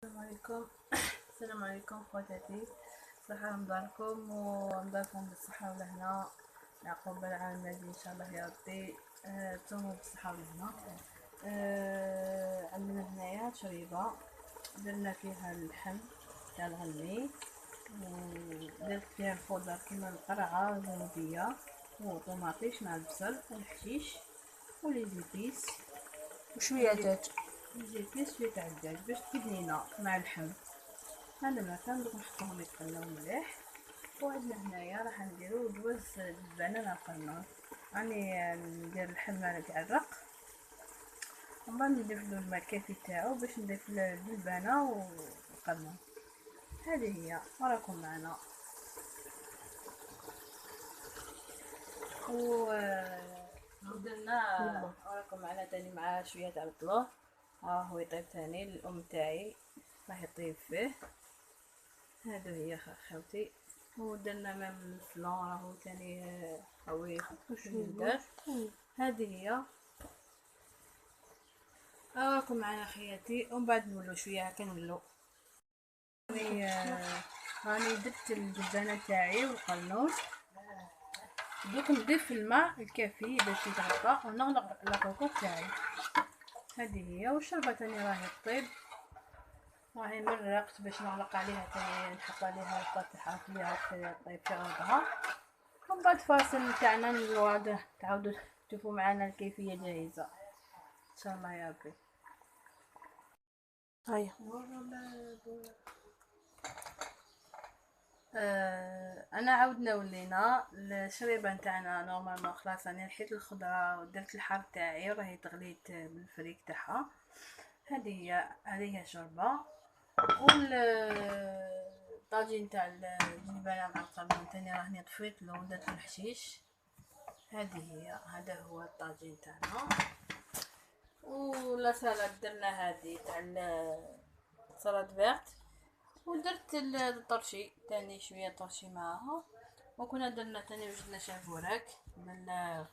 السلام عليكم خواتاتي. صحة رمضانكم ورمضانكم بالصحة والهنا، يعقوب العام المجيد ان شاء الله يا ربي. تصوموا بالصحة والهنا. عندنا هنايا شريبة درنا فيها اللحم تاع الغني، درت فيها الخضر كيما القرعة الجنوبية وطماطيش مع البصل والحشيش وليزيبيس وشوية دجاج. شوية تاع الدجاج باش تبنينا مع اللحم. هذا ما كان دوك نحطوهم يتقلاو مليح. وعندنا هنايا راح نديرو جوز البنان القرنون، راني ندير اللحم كاع الرق ومن بعد نضيف له الماء الكافي تاعو باش نضيف البنه والقرنون. هذه هي وراكم معنا. ودرنا وراكم معنا تاني مع شويه تاع البلور. هو يطيب تاني الام تاعي راح يطيب فيه. هذا هي خوتي. ودرنا مام الفلان راهو تاني هو يدار. هذه هي راكم معنا خياتي. ومن بعد نولو شويه هكا نولو. راني درت الجزانه تاعي والقرنون، دوك نضيف الماء الكافي باش يتغطى ونغلق لاكوكو تاعي. هذه هي. والشربه تاني راهي طيب، راهي مرقت باش نغلق عليها تاني، نحط عليها الباط تاعها نخليها طيب في عوضها. ومن بعد فاصل تاعنا نواضح تعاودوا تشوفوا معنا الكيفيه جاهزه ان شاء الله يا ربي. هيا انا عاودنا ولينا الشريبه نتاعنا نورمالمون خلاص. راني نحيت الخضره ودرت الحار تاعي وراهي تغليت بالفريك تاعها. هذه هي شوربه. والطاجين تاع الجبنه مع القرنون تاني راني طفيت له ودرت الحشيش. هذا هو الطاجين تاعنا. ولا سالاد درنا هذه تاع سلطه فيرت، ودرت الطرشي تاني شويه طرشي معاها. وكنا درنا تاني وجدنا شافوراك من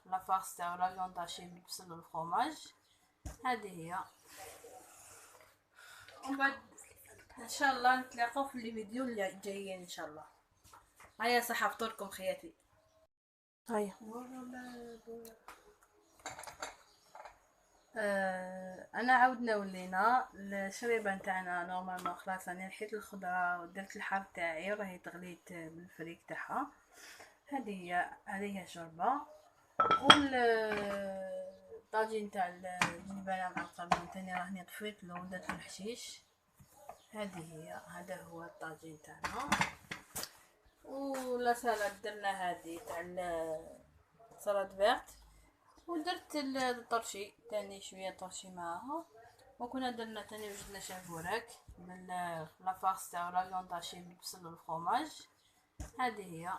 لافارس تاع لا فيون طاشي بالبصل والفرomاج. هذه هي. ومن بعد ان شاء الله نتلاقاو في الفيديو اللي جايين ان شاء الله. هيا صحه فطوركم خياتي. هيا انا عاودنا ولينا الشريبه نتاعنا نورمالمون خلاص. راني نحيت الخضره ودرت الحار تاعي وراهي تغليت بالفريك تاعها. هذه هي شوربه. والطاجين تاع الجبنه مع القرنون تاني راني طفيت له ودرت الحشيش. هذا هو الطاجين تاعنا. ولا سالاد درنا هذه تاع سلطه فيرت، ودرت الطرشي تاني شويه طرشي معاها. وكنا درنا تاني وجدنا شافوراك من لافارس تاع لا فيون طاشي بالبصل والفرomاج. هذه هي.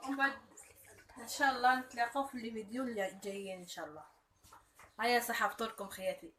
ومن بعد ان شاء الله نتلاقاو في الفيديو اللي جايين ان شاء الله. هيا صحه فطوركم خياتي.